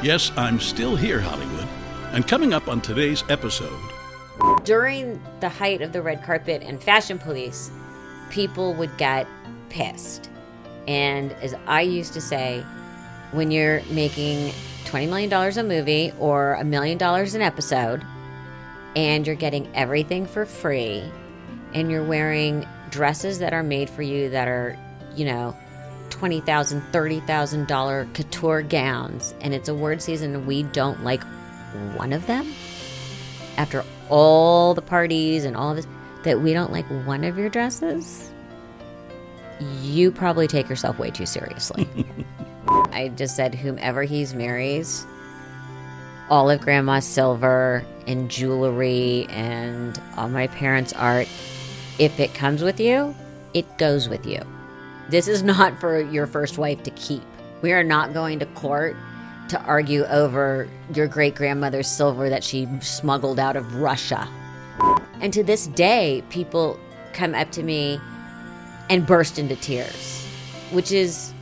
Yes, I'm still here, Hollywood. And coming up on today's episode... During the height of the red carpet and fashion police, people would get pissed. And as I used to say, when you're making $20 million a movie or $1 million an episode, and you're getting everything for free, and you're wearing dresses that are made for you that are, $20,000, $30,000 couture gowns, and it's award season and we don't like one of them, after all the parties and all of this, that we don't like one of your dresses, you probably take yourself way too seriously. I just said, whomever he marries, all of Grandma's silver and jewelry and all my parents' art, if it comes with you, it goes with you. This is not for your first wife to keep. We are not going to court to argue over your great-grandmother's silver that she smuggled out of Russia. And to this day, people come up to me and burst into tears, which is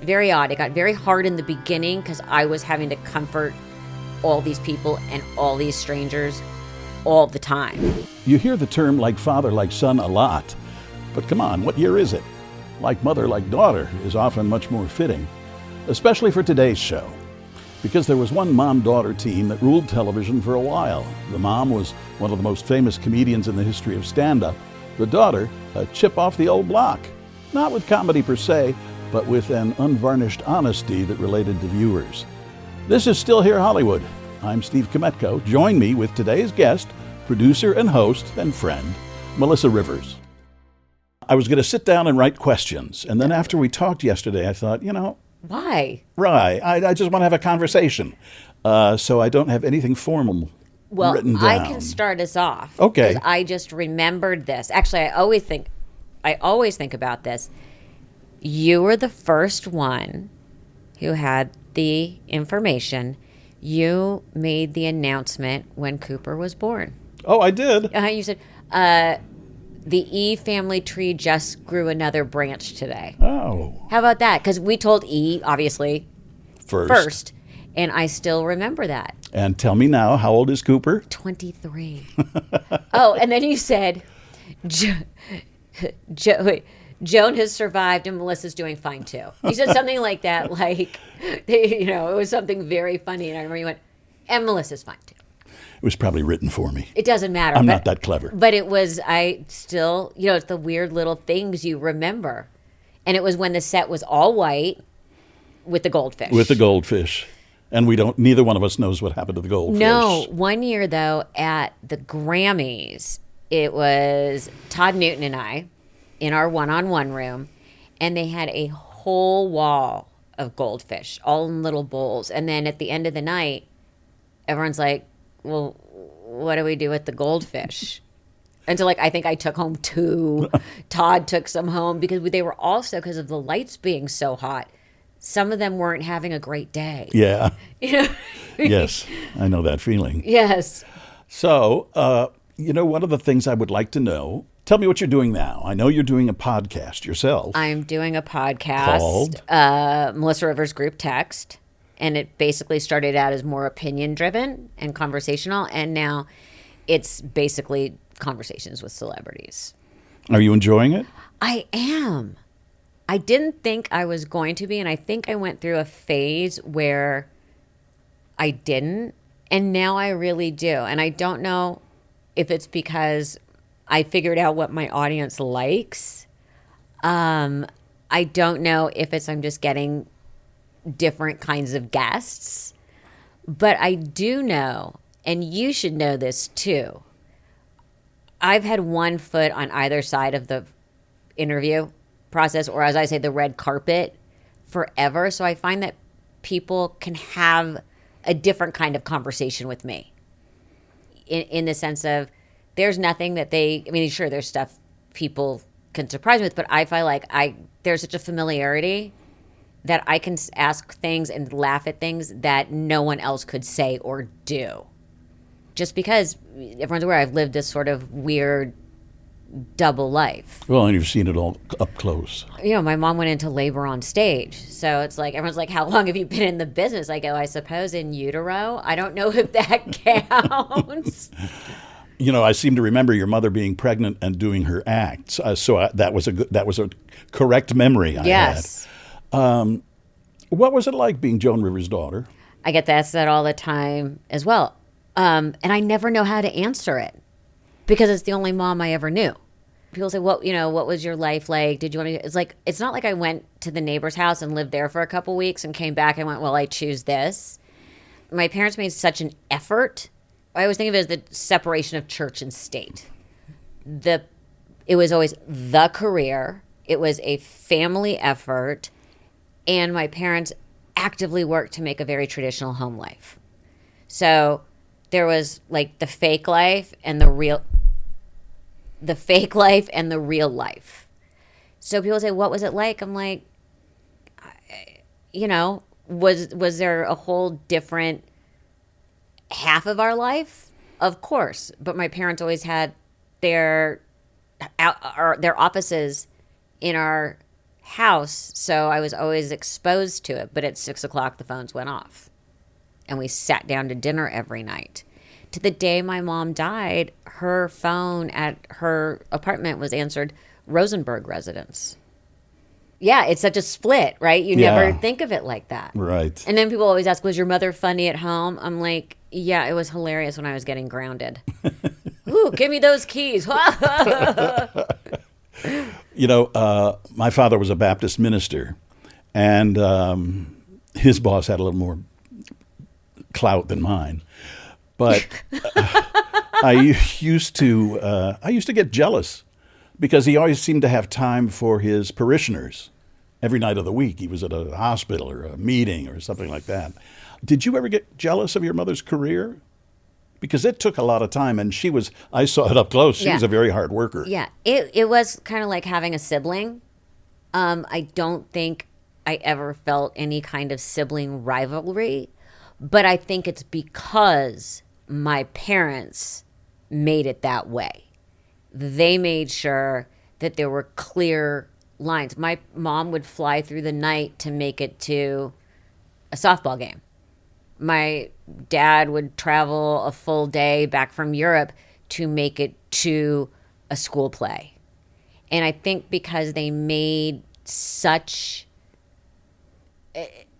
very odd. It got very hard in the beginning because I was having to comfort all these people and all these strangers all the time. You hear the term like father, like son a lot. But come on, what year is it? Like mother, like daughter is often much more fitting, especially for today's show. Because there was one mom-daughter team that ruled television for a while. The mom was one of the most famous comedians in the history of stand-up. The daughter, a chip off the old block. Not with comedy per se, but with an unvarnished honesty that related to viewers. This is Still Here Hollywood. I'm Steve Kmetko. Join me with today's guest, producer and host and friend, Melissa Rivers. I was going to sit down and write questions, and then after we talked yesterday, I thought, Why? Right. I just want to have a conversation. So I don't have anything formal written down. I can start us off. Okay. 'Cause I just remembered this. Actually, I always think about this. You were the first one who had the information. You made the announcement when Cooper was born. Oh, I did? You said, the E family tree just grew another branch today. Oh. How about that? Because we told E, obviously, First. And I still remember that. And tell me now, how old is Cooper? 23. Oh, and then you said, Joan has survived and Melissa's doing fine too. You said something like that, it was something very funny. And I remember you went, and Melissa's fine too. It was probably written for me. It doesn't matter. I'm not that clever. But it was, it's the weird little things you remember. And it was when the set was all white with the goldfish. With the goldfish. And neither one of us knows what happened to the goldfish. No. One year, though, at the Grammys, it was Todd Newton and I in our one-on-one room, and they had a whole wall of goldfish, all in little bowls. And then at the end of the night, everyone's like, well, what do we do with the goldfish? And so, I think I took home 2. Todd took some home because they were also, because of the lights being so hot, some of them weren't having a great day. Yeah. Yes, I know that feeling. Yes. So, one of the things I would like to know, tell me what you're doing now. I know you're doing a podcast yourself. I'm doing a podcast called Melissa Rivers Group Text. And it basically started out as more opinion-driven and conversational, and now it's basically conversations with celebrities. Are you enjoying it? I am. I didn't think I was going to be, and I think I went through a phase where I didn't, and now I really do. And I don't know if it's because I figured out what my audience likes. I don't know if I'm just getting different kinds of guests, but I do know, and you should know this too, I've had one foot on either side of the interview process, or as I say, the red carpet, forever. So I find that people can have a different kind of conversation with me in the sense of there's nothing that sure, there's stuff people can surprise me with, but I feel like there's such a familiarity that I can ask things and laugh at things that no one else could say or do. Just because everyone's aware I've lived this sort of weird double life. Well, and you've seen it all up close. My mom went into labor on stage. So it's like, everyone's like, how long have you been in the business? I go, I suppose in utero. I don't know if that counts. I seem to remember your mother being pregnant and doing her acts. That was a correct memory I Yes. had. What was it like being Joan Rivers' daughter? I get asked that all the time as well. And I never know how to answer it because it's the only mom I ever knew. People say, what was your life like? Did you want to? It's like, it's not like I went to the neighbor's house and lived there for a couple weeks and came back and went, well, I choose this. My parents made such an effort. I always think of it as the separation of church and state. It was always the career. It was a family effort. And my parents actively worked to make a very traditional home life. So there was like the fake life and the real life. So people say, what was it like? I'm like, was there a whole different half of our life? Of course. But my parents always had their offices in our house. So I was always exposed to it. But at 6:00, the phones went off. And we sat down to dinner every night. To the day my mom died, her phone at her apartment was answered Rosenberg residence. Yeah, it's such a split, right? You never think of it like that. Right. And then people always ask, was your mother funny at home? I'm like, yeah, it was hilarious when I was getting grounded. Ooh, give me those keys. My father was a Baptist minister, and his boss had a little more clout than mine. But I used to get jealous because he always seemed to have time for his parishioners every night of the week. He was at a hospital or a meeting or something like that. Did you ever get jealous of your mother's career? Because it took a lot of time, and I saw it up close. She was a very hard worker. Yeah, it was kind of like having a sibling. I don't think I ever felt any kind of sibling rivalry, but I think it's because my parents made it that way. They made sure that there were clear lines. My mom would fly through the night to make it to a softball game. My dad would travel a full day back from Europe to make it to a school play. And I think because they made such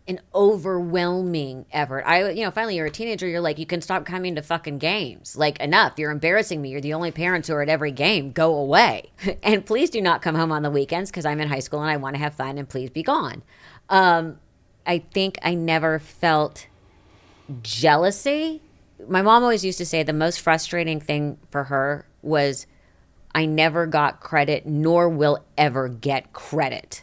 an overwhelming effort. Finally you're a teenager, you're like, you can stop coming to fucking games. Like, enough. You're embarrassing me. You're the only parents who are at every game. Go away. And please do not come home on the weekends because I'm in high school and I want to have fun, and please be gone. I think I never felt jealousy. My mom always used to say the most frustrating thing for her was I never got credit, nor will ever get credit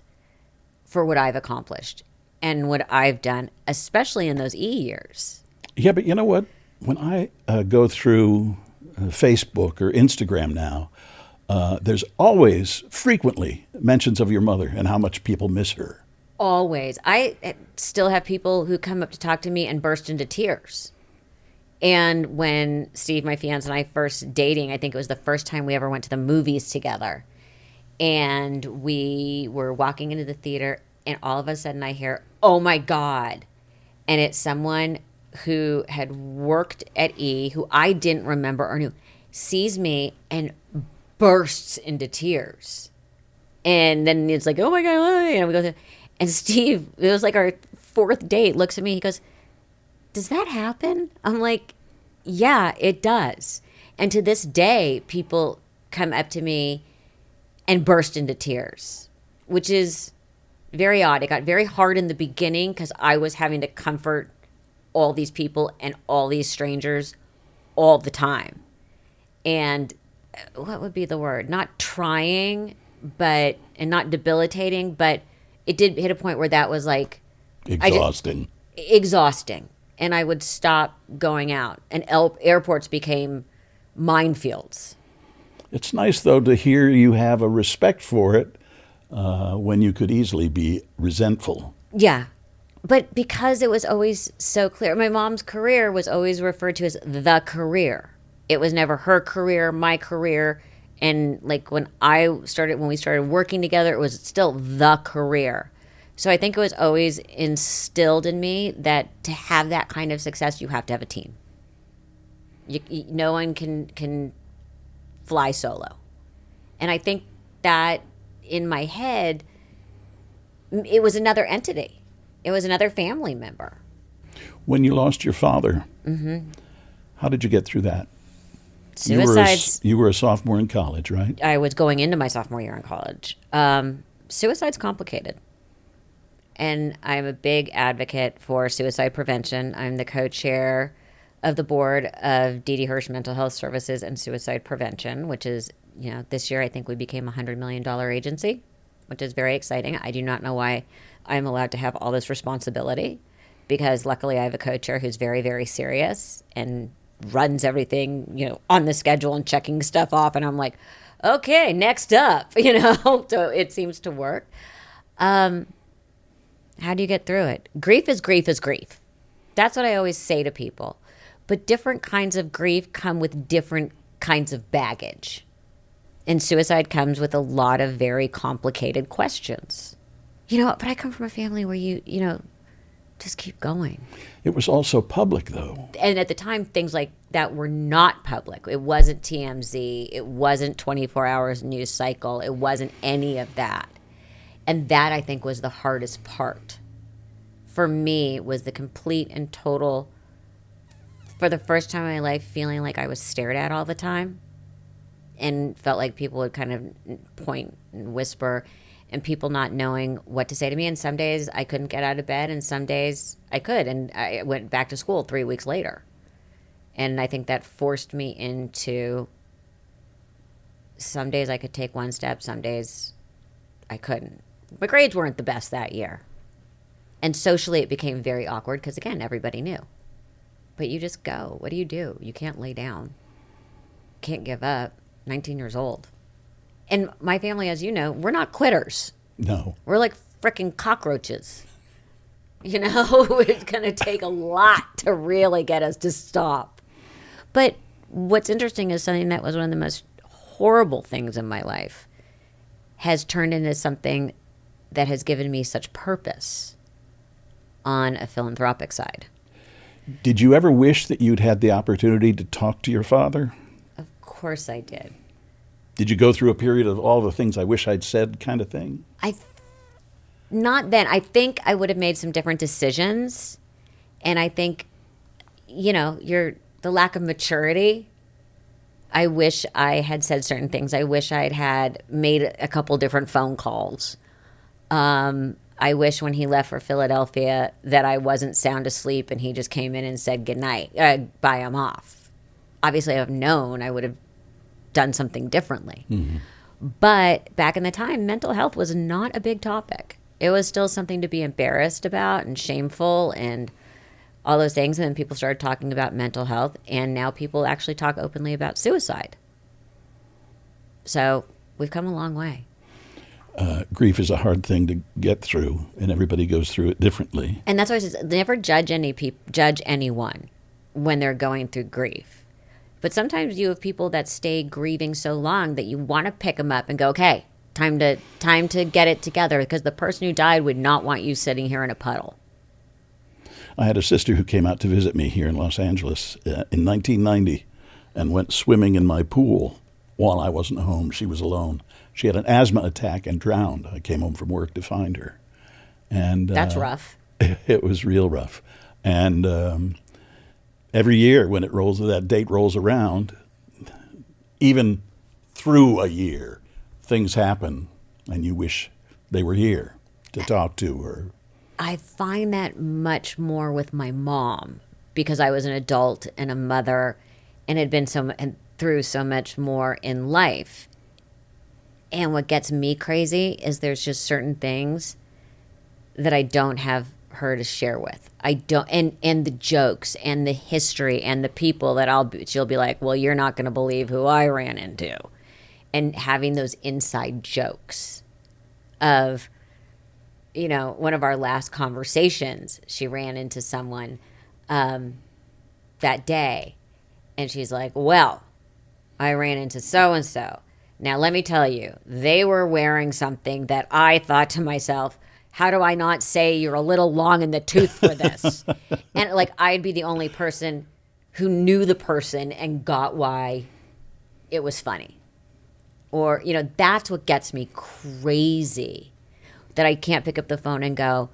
for what I've accomplished and what I've done, especially in those years. Yeah, but you know what? When I go through Facebook or Instagram now, there's always frequently mentions of your mother and how much people miss her. Always. I still have people who come up to talk to me and burst into tears. And when Steve, my fiance, and I first dating, I think it was the first time we ever went to the movies together. And we were walking into the theater, and all of a sudden I hear, oh my God. And it's someone who had worked at E, who I didn't remember or knew, sees me and bursts into tears. And then it's like, oh my God. And we go through. And Steve, it was like our fourth date, looks at me, he goes, does that happen? I'm like, yeah, it does. And to this day, people come up to me and burst into tears, which is very odd. It got very hard in the beginning because I was having to comfort all these people and all these strangers all the time. And what would be the word? Not trying, and not debilitating, but it did hit a point where that was like exhausting. Exhausting. And I would stop going out. And airports became minefields. It's nice, though, to hear you have a respect for it when you could easily be resentful. Yeah. But because it was always so clear, my mom's career was always referred to as the career. It was never her career, my career, And like when we started working together, it was still the career. So I think it was always instilled in me that to have that kind of success, you have to have a team. No one can fly solo. And I think that in my head, it was another entity. It was another family member. When you lost your father, how did you get through that? Suicides. You were a sophomore in college, right? I was going into my sophomore year in college. Suicide's complicated. And I'm a big advocate for suicide prevention. I'm the co-chair of the board of D.D. Hirsch Mental Health Services and Suicide Prevention, which is, this year I think we became a $100 million agency, which is very exciting. I do not know why I'm allowed to have all this responsibility, because luckily I have a co-chair who's very, very serious and runs everything, on the schedule and checking stuff off. And I'm like, okay, next up, so it seems to work. How do you get through it? Grief is grief is grief. That's what I always say to people. But different kinds of grief come with different kinds of baggage. And suicide comes with a lot of very complicated questions. But I come from a family where you just keep going. It was also public, though. And at the time, things like that were not public. It wasn't TMZ. It wasn't 24 Hours News Cycle. It wasn't any of that. And that, I think, was the hardest part. For me, was the complete and total, for the first time in my life, feeling like I was stared at all the time. And felt like people would kind of point and whisper, and people not knowing what to say to me. And some days I couldn't get out of bed, and some days I could. And I went back to school 3 weeks later. And I think that forced me into, some days I could take one step, some days I couldn't. My grades weren't the best that year. And socially it became very awkward because, again, everybody knew. But you just go. What do? You can't lay down. Can't give up. 19 years old. And my family, as you know, we're not quitters. No. We're like frickin' cockroaches. It's going to take a lot to really get us to stop. But what's interesting is something that was one of the most horrible things in my life has turned into something that has given me such purpose on a philanthropic side. Did you ever wish that you'd had the opportunity to talk to your father? Of course I did. Did you go through a period of all the things I wish I'd said kind of thing? Not then. I think I would have made some different decisions. And I think, the lack of maturity. I wish I had said certain things. I wish I'd had made a couple different phone calls. I wish when he left for Philadelphia that I wasn't sound asleep and he just came in and said goodnight. Bye, I'm off. Obviously, I've known I would have done something differently. Mm-hmm. But back in the time, mental health was not a big topic. It was still something to be embarrassed about and shameful and all those things. And then people started talking about mental health, and now people actually talk openly about suicide. So we've come a long way. Grief is a hard thing to get through, and everybody goes through it differently. And that's why I say never judge anyone when they're going through grief. But sometimes you have people that stay grieving so long that you want to pick them up and go, okay, time to get it together, because the person who died would not want you sitting here in a puddle. I had a sister who came out to visit me here in Los Angeles in 1990 and went swimming in my pool while I wasn't home. She was alone. She had an asthma attack and drowned. I came home from work to find her. And that's rough. It was real rough. And every year when that date rolls around, even through a year, things happen and you wish they were here to talk to her. I find that much more with my mom, because I was an adult and a mother and had been through so much more in life. And what gets me crazy is there's just certain things that I don't have her to share with. I don't, and the jokes and the history and the people that she'll be like, well, you're not going to believe who I ran into. And having those inside jokes of, one of our last conversations, she ran into someone that day, and she's like, well, I ran into so-and-so. Now, let me tell you, they were wearing something that I thought to myself, how do I not say you're a little long in the tooth for this? And like, I'd be the only person who knew the person and got why it was funny. Or, that's what gets me crazy, that I can't pick up the phone and go,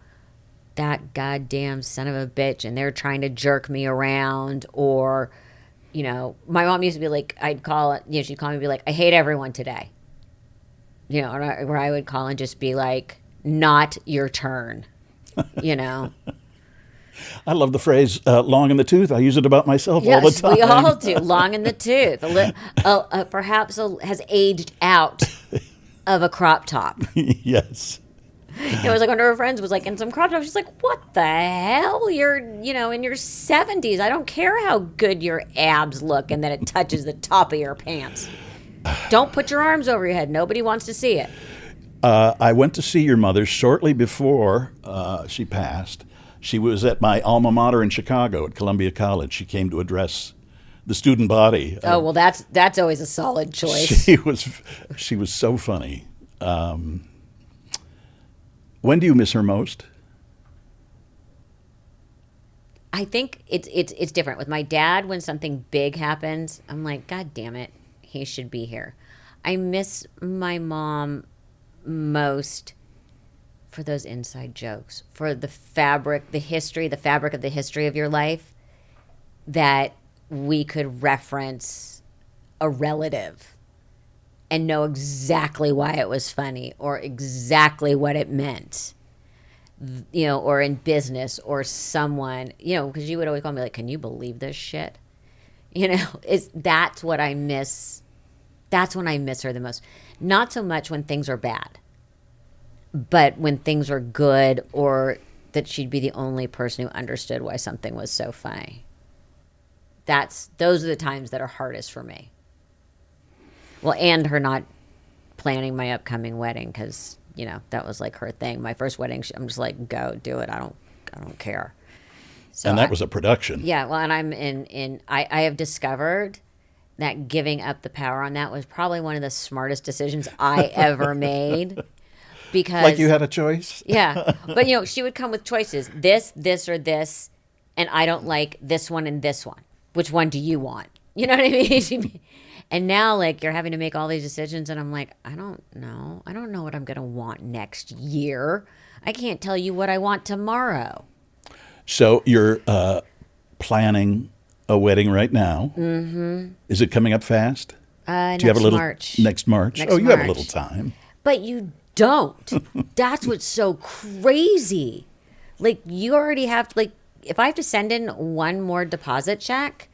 that goddamn son of a bitch, and they're trying to jerk me around. Or, my mom used to be like, I'd call it, she'd call me and be like, I hate everyone today. Where I would call and just be like, not your turn, I love the phrase long in the tooth. I use it about myself all the time. Yes, we all do. Long in the tooth. Has aged out of a crop top. Yes. It was like one of her friends was like in some crop top. She's like, what the hell? You're, in your 70s. I don't care how good your abs look and that it touches the top of your pants. Don't put your arms over your head. Nobody wants to see it. I went to see your mother shortly before she passed. She was at my alma mater in Chicago at Columbia College. She came to address the student body. Oh, well, that's always a solid choice. She was so funny. When do you miss her most? I think it's different. With my dad, when something big happens, I'm like, God damn it, he should be here. I miss my mom most for those inside jokes, for the fabric of the history of your life, that we could reference a relative and know exactly why it was funny or exactly what it meant, or in business or someone, because you would always call me like, can you believe this shit? That's what I miss. That's when I miss her the most. Not so much when things are bad, but when things are good, or that she'd be the only person who understood why something was so funny. Those are the times that are hardest for me. Well, and her not planning my upcoming wedding, because, that was like her thing. My first wedding, I'm just like, go do it. I don't care. So and that was a production. Yeah. Well, and I'm I have discovered that giving up the power on that was probably one of the smartest decisions I ever made. Because, like you had a choice? Yeah. But, she would come with choices. This, or this. And I don't like this one and this one. Which one do you want? You know what I mean? And now, like, you're having to make all these decisions. And I'm like, I don't know. I don't know what I'm going to want next year. I can't tell you what I want tomorrow. So you're planning a wedding right now. Mm-hmm. Is it coming up fast? Do you have a little March. Next March? Next you March. have a little time. But you don't. That's what's so crazy. Like, you already have to, like, if I have to send in one more deposit check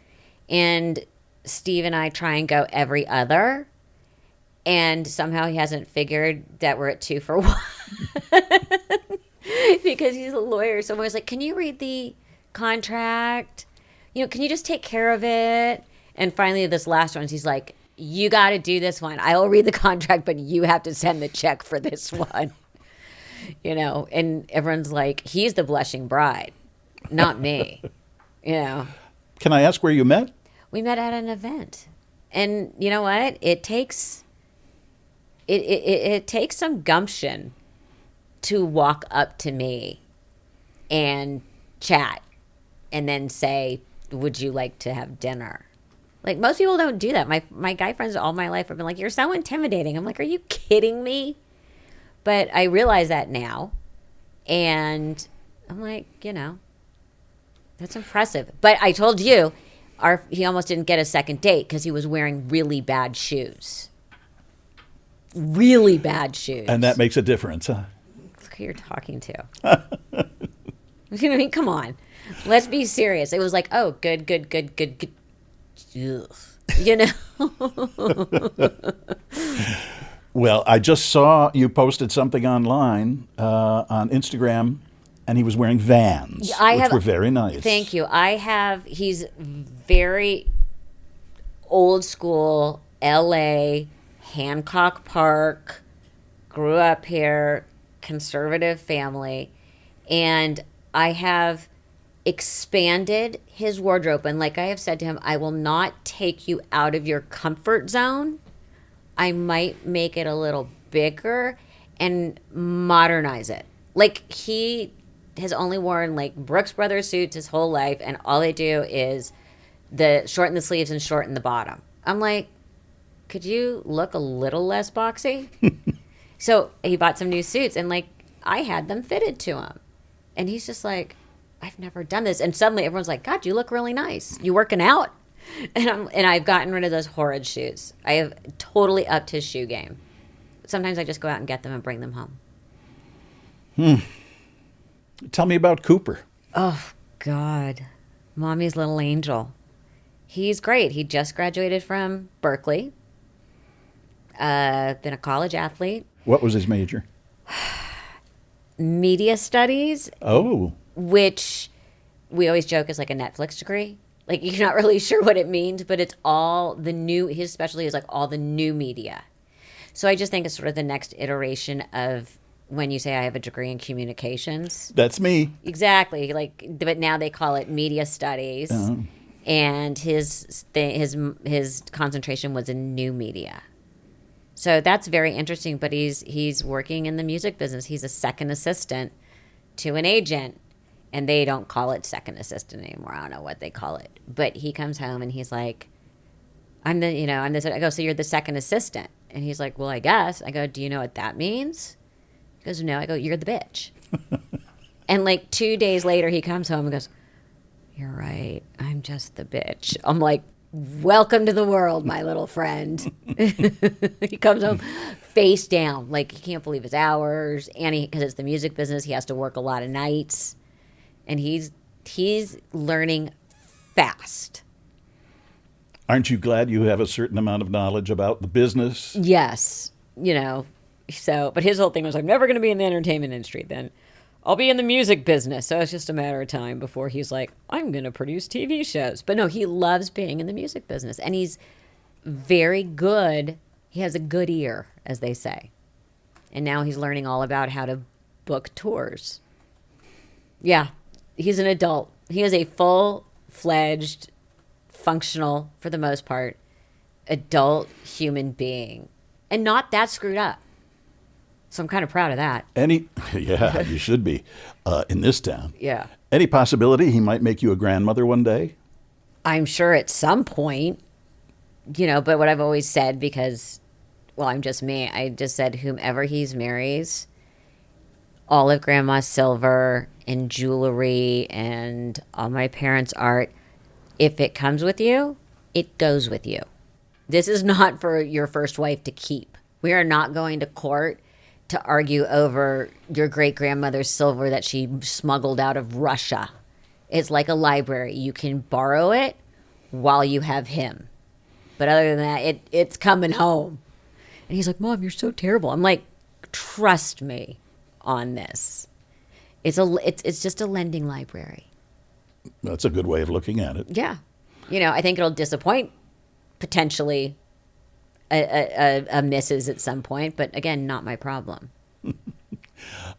and Steve and I try and go every other, and somehow he hasn't figured that we're at 2 for 1 because he's a lawyer. Someone was like, can you read the contract? Can you just take care of it? And finally, this last one, he's like, you got to do this one. I will read the contract, but you have to send the check for this one. And everyone's like, he's the blushing bride, not me. Can I ask where you met? We met at an event. And you know what? It takes some gumption to walk up to me and chat and then say, would you like to have dinner? Like, most people don't do that. My guy friends all my life have been like, you're so intimidating. I'm like, are you kidding me? But I realize that now. And I'm like, that's impressive. But I told you, he almost didn't get a second date because he was wearing really bad shoes. Really bad shoes. And that makes a difference, huh? Look who you're talking to. Come on. Let's be serious. It was like, oh, good. Well, I just saw you posted something online on Instagram, and he was wearing Vans, which were very nice. Thank you. He's very old school, L.A., Hancock Park, grew up here, conservative family, and I have expanded his wardrobe. And like I have said to him, I will not take you out of your comfort zone, I might make it a little bigger and modernize it. Like, he has only worn like Brooks Brothers suits his whole life, and all they do is shorten the sleeves and shorten the bottom. I'm like, could you look a little less boxy? So he bought some new suits, and like, I had them fitted to him. And he's just like, I've never done this. And suddenly everyone's like, God, you look really nice. You working out? And I've gotten rid of those horrid shoes. I have totally upped his shoe game. Sometimes I just go out and get them and bring them home. Tell me about Cooper. Oh, God. Mommy's little angel. He's great. He just graduated from Berkeley. Been a college athlete. What was his major? Media studies. Oh. Which we always joke is like a Netflix degree. Like, you're not really sure what it means, but it's all the new, his specialty is like all the new media. So I just think it's sort of the next iteration of when you say I have a degree in communications. That's me. Exactly. Like, but now they call it media studies. Uh-huh. And his concentration was in new media. So that's very interesting, but he's working in the music business. He's a second assistant to an agent. And they don't call it second assistant anymore. I don't know what they call it. But he comes home and he's like, I'm this. I go, so you're the second assistant. And he's like, well, I guess. I go, do you know what that means? He goes, no. I go, you're the bitch. And like 2 days later, he comes home and goes, you're right. I'm just the bitch. I'm like, welcome to the world, my little friend. He comes home face down. Like, he can't believe his hours. And because it's the music business, he has to work a lot of nights. And he's learning fast. Aren't you glad you have a certain amount of knowledge about the business? Yes. So, but his whole thing was, I'm never going to be in the entertainment industry. Then I'll be in the music business. So it's just a matter of time before he's like, I'm going to produce TV shows. But no, he loves being in the music business. And he's very good. He has a good ear, as they say. And now he's learning all about how to book tours. Yeah. He's an adult. He is a full-fledged, functional, for the most part, adult human being. And not that screwed up. So I'm kind of proud of that. Yeah, you should be in this town. Yeah. Any possibility he might make you a grandmother one day? I'm sure at some point, but what I've always said, because, well, I'm just me, I just said whomever he marries, all of Grandma's silver and jewelry and all my parents' art, if it comes with you, it goes with you. This is not for your first wife to keep. We are not going to court to argue over your great-grandmother's silver that she smuggled out of Russia. It's like a library. You can borrow it while you have him. But other than that, it's coming home. And he's like, Mom, you're so terrible. I'm like, trust me on this. It's just a lending library. That's a good way of looking at it. Yeah. I think it'll disappoint potentially a missus at some point, but again, not my problem.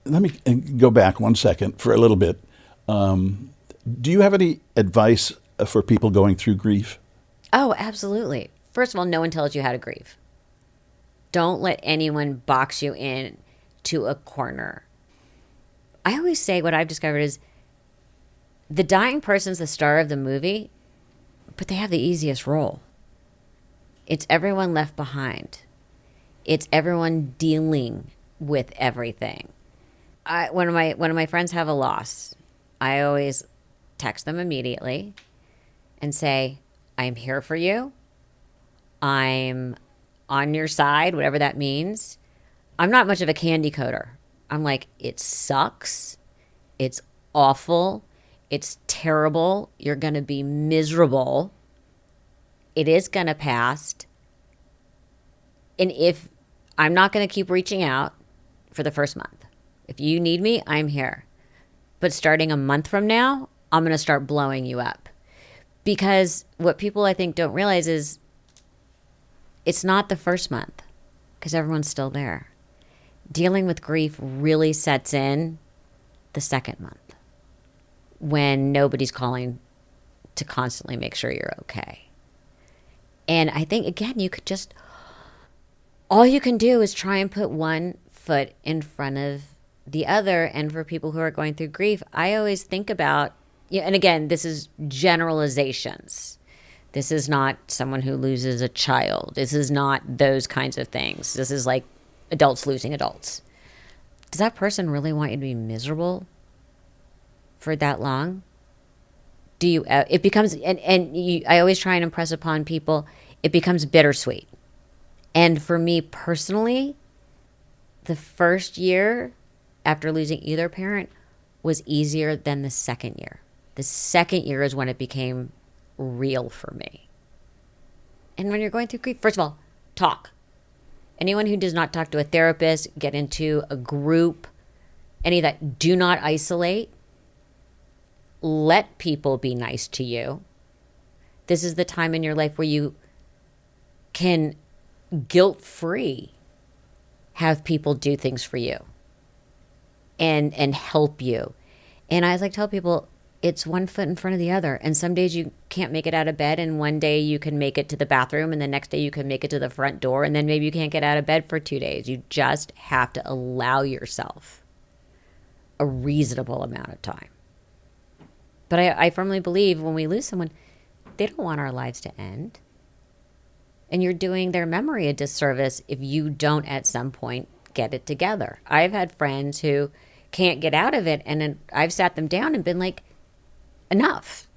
Let me go back 1 second for a little bit. Do you have any advice for people going through grief? Oh, absolutely. First of all, no one tells you how to grieve. Don't let anyone box you in to a corner. I always say what I've discovered is the dying person's the star of the movie, but they have the easiest role. It's everyone left behind. It's everyone dealing with everything. When my friends have a loss, I always text them immediately and say, I'm here for you. I'm on your side, whatever that means. I'm not much of a candy coder. I'm like, it sucks. It's awful. It's terrible. You're going to be miserable. It is going to pass. And if I'm not going to keep reaching out for the first month. If you need me, I'm here. But starting a month from now, I'm going to start blowing you up. Because what people, I think, don't realize is it's not the first month because everyone's still there. Dealing with grief really sets in the second month when nobody's calling to constantly make sure you're okay. And I think, again, you could just all you can do is try and put one foot in front of the other. And for people who are going through grief, I always think about, and again, this is generalizations. This is not someone who loses a child. This is not those kinds of things. This is like adults losing adults. Does that person really want you to be miserable for that long? Do you, it becomes, I always try and impress upon people, it becomes bittersweet. And for me personally, the first year after losing either parent was easier than the second year. The second year is when it became real for me. And when you're going through grief, first of all, talk. Anyone who does not talk to a therapist, get into a group, any of that, do not isolate. Let people be nice to you. This is the time in your life where you can guilt-free have people do things for you and help you. And I like tell people, it's one foot in front of the other. And some days you can't make it out of bed, and one day you can make it to the bathroom, and the next day you can make it to the front door, and then maybe you can't get out of bed for 2 days. You just have to allow yourself a reasonable amount of time. But I firmly believe when we lose someone, they don't want our lives to end. And you're doing their memory a disservice if you don't at some point get it together. I've had friends who can't get out of it, and then I've sat them down and been like, enough.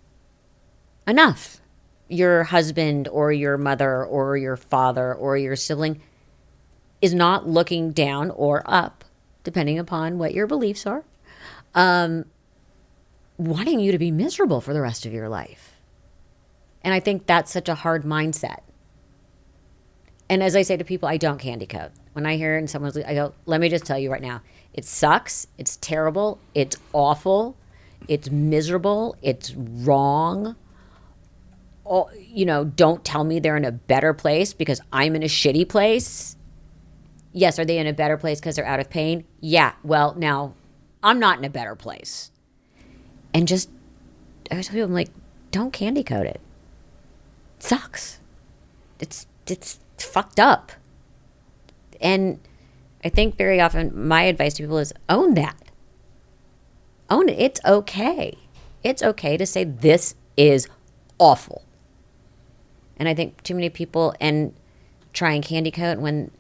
Your husband or your mother or your father or your sibling is not looking down or up, depending upon what your beliefs are, wanting you to be miserable for the rest of your life. And I think that's such a hard mindset. And as I say to people, I don't candy coat. When I hear it and someone's, I go, let me just tell you right now, it sucks, it's terrible, it's awful, it's miserable, it's wrong. Oh, don't tell me they're in a better place because I'm in a shitty place. Yes, are they in a better place because they're out of pain? Yeah, well, now, I'm not in a better place. And just, I tell people, I'm like, don't candy coat it. It sucks. It's fucked up. And I think very often my advice to people is own that. Own it. It's okay. It's okay to say this is awful. And I think too many people try and candy coat. When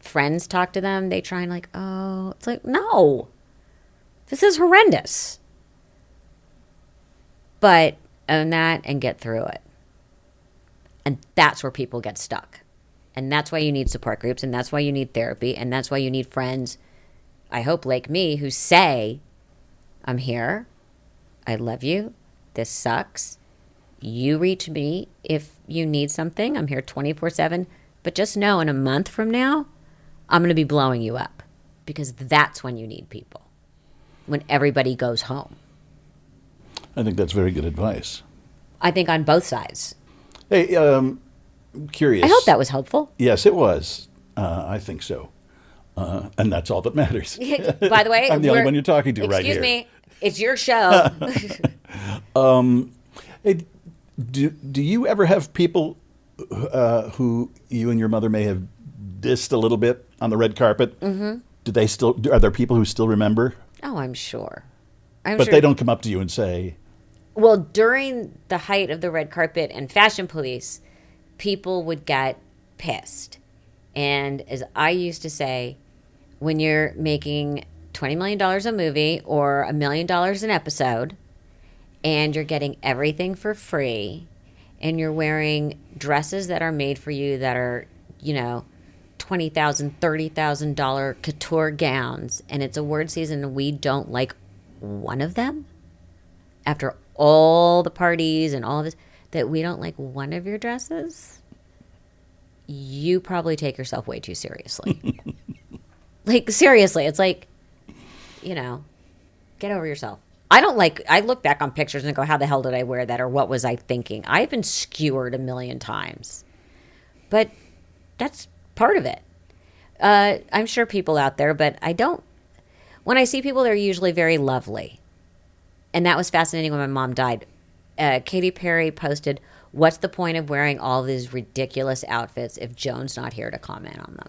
friends talk to them, they try and like, oh, it's like, no, this is horrendous. But own that and get through it. And that's where people get stuck. And that's why you need support groups, and that's why you need therapy, and that's why you need friends, I hope like me, who say, I'm here, I love you, this sucks, you reach me if you need something, I'm here 24/7, but just know in a month from now, I'm going to be blowing you up, because that's when you need people, when everybody goes home. I think that's very good advice. I think on both sides. Hey, curious. I hope that was helpful. Yes, it was. I think so. And that's all that matters. By the way, I'm the only one you're talking to right here. Excuse me. It's your show. Hey, do you ever have people who you and your mother may have dissed a little bit on the red carpet? Mm-hmm. Are there people who still remember? Oh, I'm sure. But they don't come up to you and say... Well, during the height of the red carpet and fashion police, people would get pissed. And as I used to say, when you're making $20 million a movie or $1 million an episode, and you're getting everything for free, and you're wearing dresses that are made for you that are, $20,000, $30,000 couture gowns, and it's award season and we don't like one of them, after all the parties and all of this, that we don't like one of your dresses, you probably take yourself way too seriously. Like, seriously, it's like, get over yourself. I look back on pictures and go, how the hell did I wear that? Or what was I thinking? I've been skewered a million times. But that's part of it. I'm sure people out there, but when I see people, they're usually very lovely. And that was fascinating when my mom died. Katy Perry posted, what's the point of wearing all these ridiculous outfits if Joan's not here to comment on them?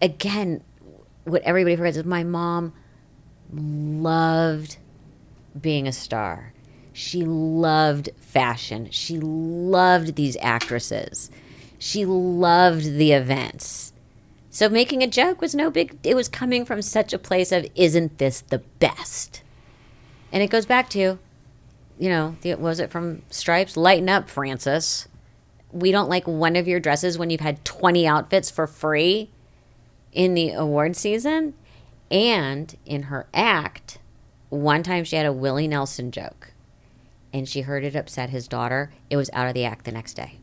again, what everybody forgets is my mom loved being a star. She loved fashion. She loved these actresses. She loved the events. So making a joke was no big, it was coming from such a place of, isn't this the best? And it goes back to, was it from Stripes? Lighten up, Frances. We don't like one of your dresses when you've had 20 outfits for free in the award season. And in her act, one time she had a Willie Nelson joke and she heard it upset his daughter. It was out of the act the next day.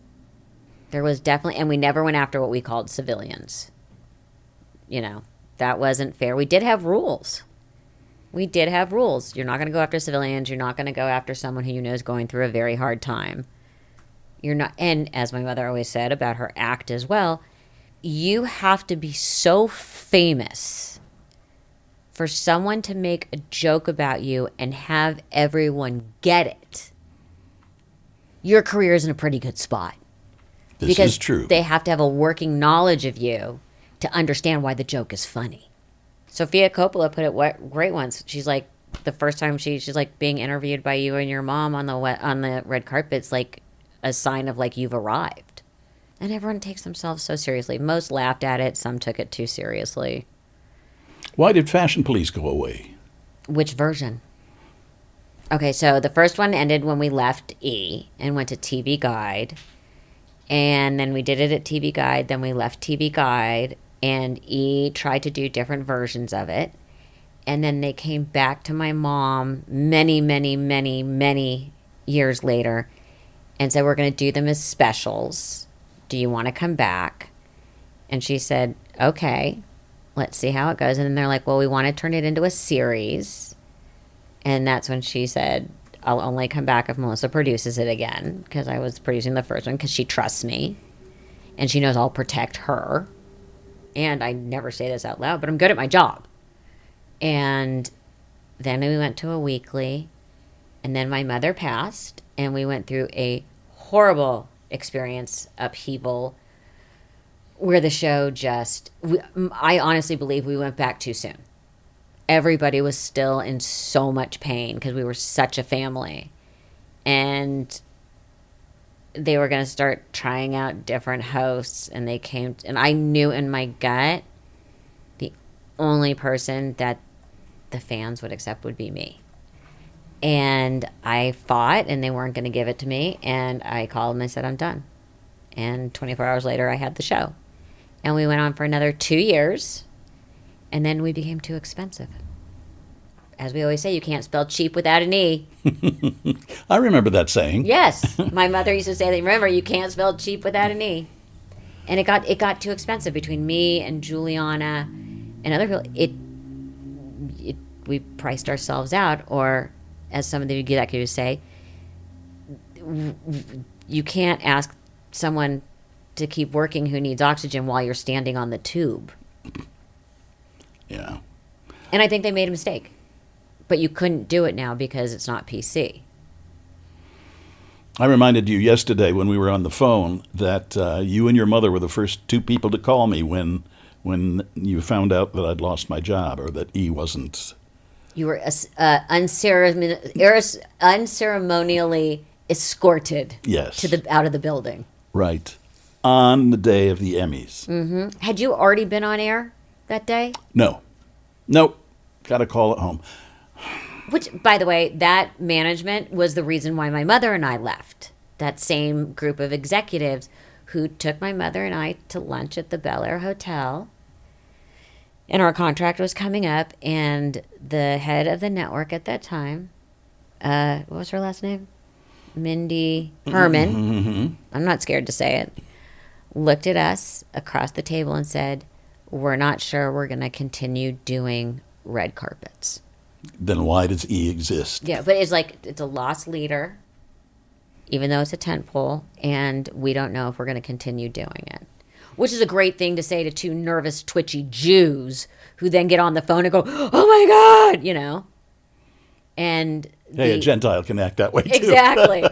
There was definitely, and we never went after what we called civilians. That wasn't fair. We did have rules. You're not going to go after civilians. You're not going to go after someone who you know is going through a very hard time. You're not, and as my mother always said about her act as well, you have to be so famous for someone to make a joke about you and have everyone get it. Your career is in a pretty good spot. This is true. They have to have a working knowledge of you to understand why the joke is funny. Sofia Coppola put it great once. She's like, the first time she's like, being interviewed by you and your mom on the red carpet's like a sign of like you've arrived. And everyone takes themselves so seriously. Most laughed at it. Some took it too seriously. Why did Fashion Police go away? Which version? Okay, so the first one ended when we left E and went to TV Guide. And then we did it at TV Guide. Then we left TV Guide. And E tried to do different versions of it. And then they came back to my mom many, many, many, many years later and said, we're going to do them as specials. Do you want to come back? And she said, okay, let's see how it goes. And then they're like, well, we want to turn it into a series. And that's when she said, I'll only come back if Melissa produces it again, because I was producing the first one because she trusts me and she knows I'll protect her. And I never say this out loud, but I'm good at my job. And then we went to a weekly, and then my mother passed, and we went through a horrible experience, upheaval, where the show I honestly believe we went back too soon. Everybody was still in so much pain because we were such a family. And they were going to start trying out different hosts, and they came, and I knew in my gut the only person that the fans would accept would be me. And I fought, and they weren't going to give it to me, and I called them and I said, I'm done. And 24 hours later, I had the show. And we went on for another 2 years, and then we became too expensive. As we always say, you can't spell cheap without an E. I remember that saying. Yes. My mother used to say that, remember, you can't spell cheap without an E. And it got too expensive between me and Juliana and other people. We priced ourselves out, or as some of the executives say, you can't ask someone to keep working who needs oxygen while you're standing on the tube. Yeah. And I think they made a mistake. But you couldn't do it now because it's not PC. I reminded you yesterday when we were on the phone that you and your mother were the first two people to call me when you found out that I'd lost my job, or that E wasn't. You were unceremonially escorted. Yes. Out of the building. Right. On the day of the Emmys. Mm-hmm. Had you already been on air that day? No. Nope. Got a call at home. Which, by the way, that management was the reason why my mother and I left. That same group of executives who took my mother and I to lunch at the Bel Air Hotel. And our contract was coming up, and the head of the network at that time, what was her last name? Mindy Herman. Mm-hmm. I'm not scared to say it. Looked at us across the table and said, we're not sure we're going to continue doing red carpets. Then why does E exist? Yeah, but it's a lost leader, even though it's a tentpole, and we don't know if we're going to continue doing it. Which is a great thing to say to two nervous, twitchy Jews who then get on the phone and go, oh my God, And hey, a Gentile can act that way too. Exactly.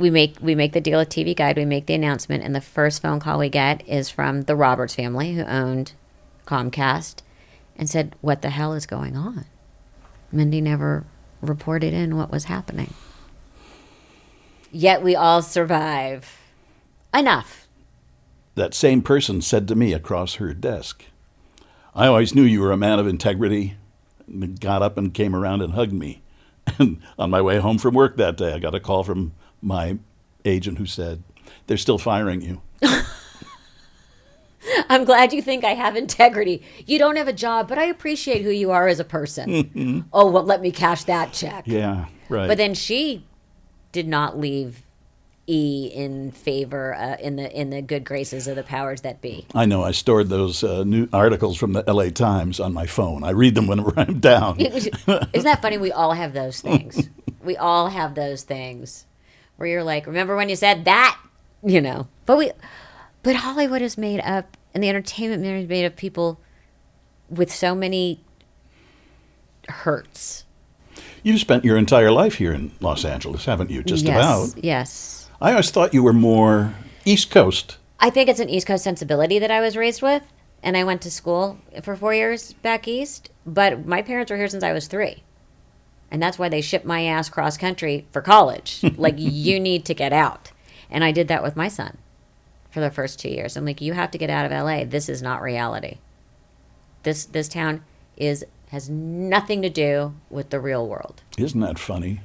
we make the deal with TV Guide. We make the announcement, and the first phone call we get is from the Roberts family, who owned Comcast, and said, "What the hell is going on?" Mindy never reported in what was happening. Yet we all survive. Enough. That same person said to me across her desk, "I always knew you were a man of integrity," and got up and came around and hugged me. And on my way home from work that day, I got a call from my agent who said, "They're still firing you." I'm glad you think I have integrity. You don't have a job, but I appreciate who you are as a person. Oh, well, let me cash that check. Yeah, right. But then she did not leave E in favor in the good graces of the powers that be. I know. I stored those new articles from the LA Times on my phone. I read them whenever I'm down. Isn't that funny? We all have those things. We all have those things where you're like, remember when you said that? But Hollywood is made up, and the entertainment industry is made of people with so many hurts. You've spent your entire life here in Los Angeles, haven't you? Just about. Yes. I always thought you were more East Coast. I think it's an East Coast sensibility that I was raised with, and I went to school for 4 years back east, but my parents were here since I was 3. And that's why they shipped my ass cross country for college. Like, you need to get out. And I did that with my son for the first 2 years. I'm like, you have to get out of LA. This is not reality. This town has nothing to do with the real world. Isn't that funny?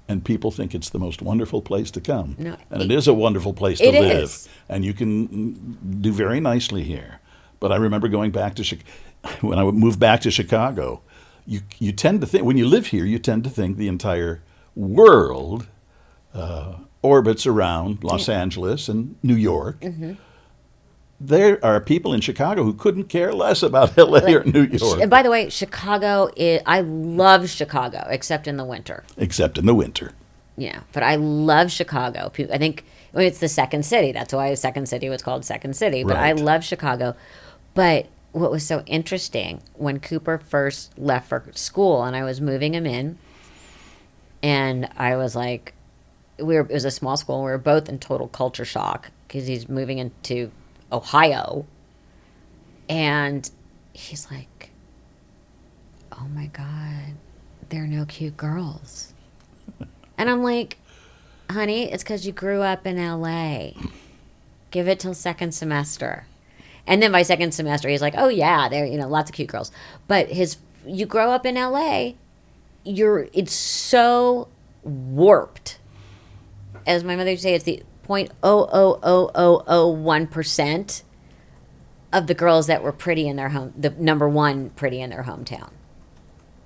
And people think it's the most wonderful place to come. No, and it is a wonderful place to it live. is. And you can do very nicely here. But I remember going back to when I moved back to Chicago, you tend to think, when you live here, you tend to think the entire world orbits around Los Angeles and New York. Mm-hmm. There are people in Chicago who couldn't care less about LA or New York. And by the way, I love Chicago, except in the winter. Except in the winter. Yeah, but I love Chicago. I think it's the second city. That's why Second City was called Second City. But I love Chicago. But what was so interesting, when Cooper first left for school and I was moving him in, and I was like, it was a small school. We were both in total culture shock because he's moving into Ohio, and he's like, "Oh my God, there are no cute girls." And I'm like, "Honey, it's because you grew up in LA. Give it till second semester." And then by second semester, he's like, "Oh yeah, there lots of cute girls." But you grow up in LA, it's so warped. As my mother would say, it's the 0.00001% of the girls that were pretty in their home, the number one pretty in their hometown.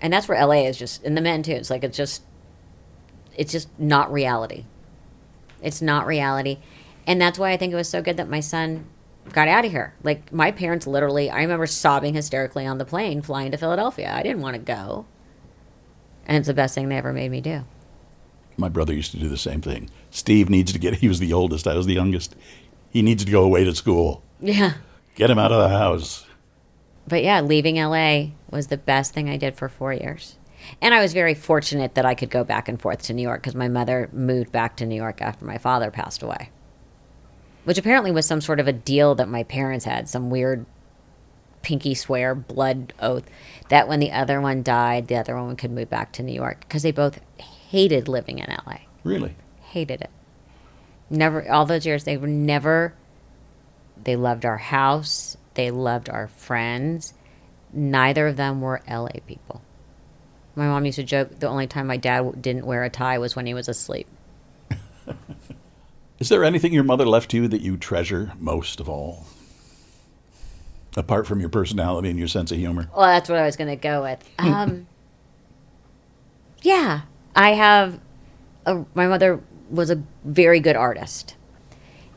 And that's where LA is just, and the men too. It's like, it's just not reality. It's not reality. And that's why I think it was so good that my son got out of here. Like, my parents literally, I remember sobbing hysterically on the plane flying to Philadelphia. I didn't want to go. And it's the best thing they ever made me do. My brother used to do the same thing. Steve needs to he was the oldest, I was the youngest. He needs to go away to school. Yeah. Get him out of the house. But yeah, leaving LA was the best thing I did for 4 years. And I was very fortunate that I could go back and forth to New York because my mother moved back to New York after my father passed away. Which apparently was some sort of a deal that my parents had, some weird pinky swear, blood oath, that when the other one died, the other one could move back to New York because they both hated living in LA. Really? Hated it. Never, all those years, they loved our house. They loved our friends. Neither of them were LA people. My mom used to joke the only time my dad didn't wear a tie was when he was asleep. Is there anything your mother left you that you treasure most of all? Apart from your personality and your sense of humor? Well, that's what I was going to go with. Yeah, I have. My mother was a very good artist.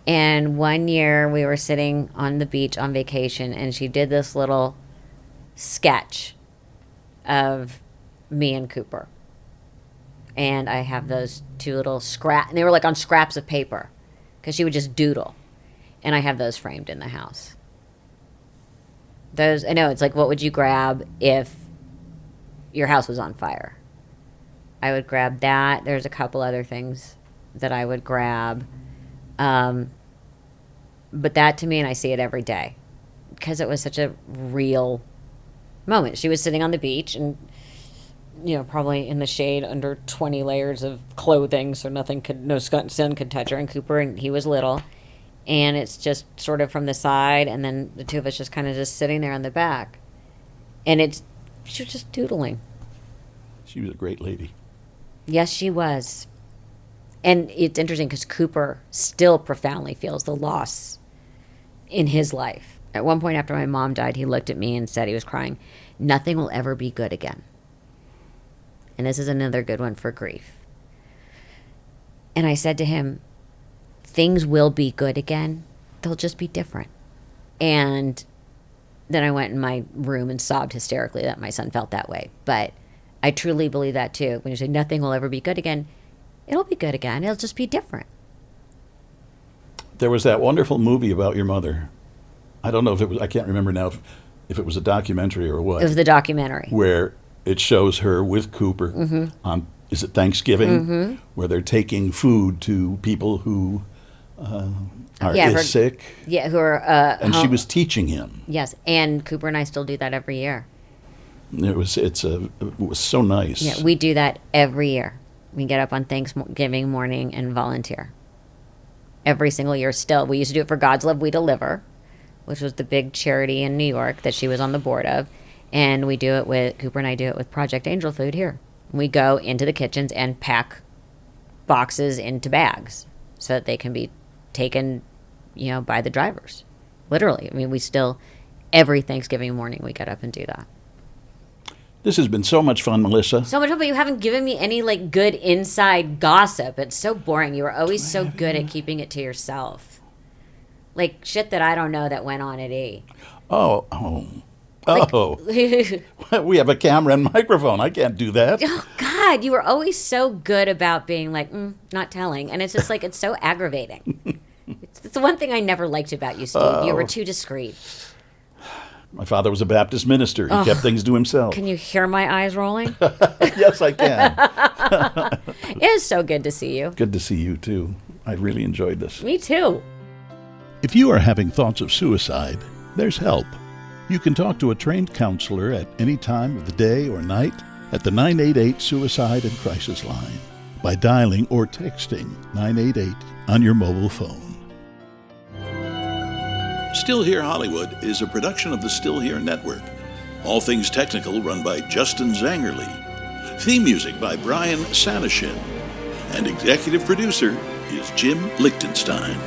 And one year we were sitting on the beach on vacation, and she did this little sketch of me and Cooper. And I have those two little and they were like on scraps of paper, because she would just doodle. And I have those framed in the house. I know, it's like, what would you grab if your house was on fire? I would grab that. There's a couple other things that I would grab. But that to me, and I see it every day, because it was such a real moment. She was sitting on the beach and, probably in the shade under 20 layers of clothing, so no sun could touch her. And Cooper, and he was little, and it's just sort of from the side, and then the two of us just kind of just sitting there on the back, and she was just doodling. She was a great lady. Yes, she was. And it's interesting because Cooper still profoundly feels the loss in his life. At one point after my mom died, he looked at me and said, he was crying, "Nothing will ever be good again." And this is another good one for grief. And I said to him, things will be good again. They'll just be different. And then I went in my room and sobbed hysterically that my son felt that way. But I truly believe that too. When you say nothing will ever be good again, it'll be good again. It'll just be different. There was that wonderful movie about your mother. I don't know if it was, I can't remember now if it was a documentary or what. It was the documentary. Where it shows her with Cooper on, is it Thanksgiving? Where they're taking food to people who are sick. Yeah, who are and she was teaching him. Yes, and Cooper and I still do that every year. It was so nice. Yeah, we do that every year. We get up on Thanksgiving morning and volunteer. Every single year still. We used to do it for God's Love We Deliver, which was the big charity in New York that she was on the board of. And Cooper and I do it with Project Angel Food here. We go into the kitchens and pack boxes into bags so that they can be taken, by the drivers. Literally. I mean, every Thanksgiving morning we get up and do that. This has been so much fun, Melissa. So much fun, but you haven't given me any good inside gossip. It's so boring. You were always so good at keeping it to yourself. Shit that I don't know that went on at E. We have a camera and microphone. I can't do that. Oh, God, you were always so good about being not telling. And it's just it's so aggravating. It's the one thing I never liked about you, Steve. You were too discreet. My father was a Baptist minister. He kept things to himself. Can you hear my eyes rolling? Yes, I can. It is so good to see you. Good to see you, too. I really enjoyed this. Me too. If you are having thoughts of suicide, there's help. You can talk to a trained counselor at any time of the day or night at the 988 Suicide and Crisis Line by dialing or texting 988 on your mobile phone. Still Here Hollywood is a production of the Still Here Network. All things technical run by Justin Zangerly. Theme music by Brian Sanashin. And executive producer is Jim Lichtenstein.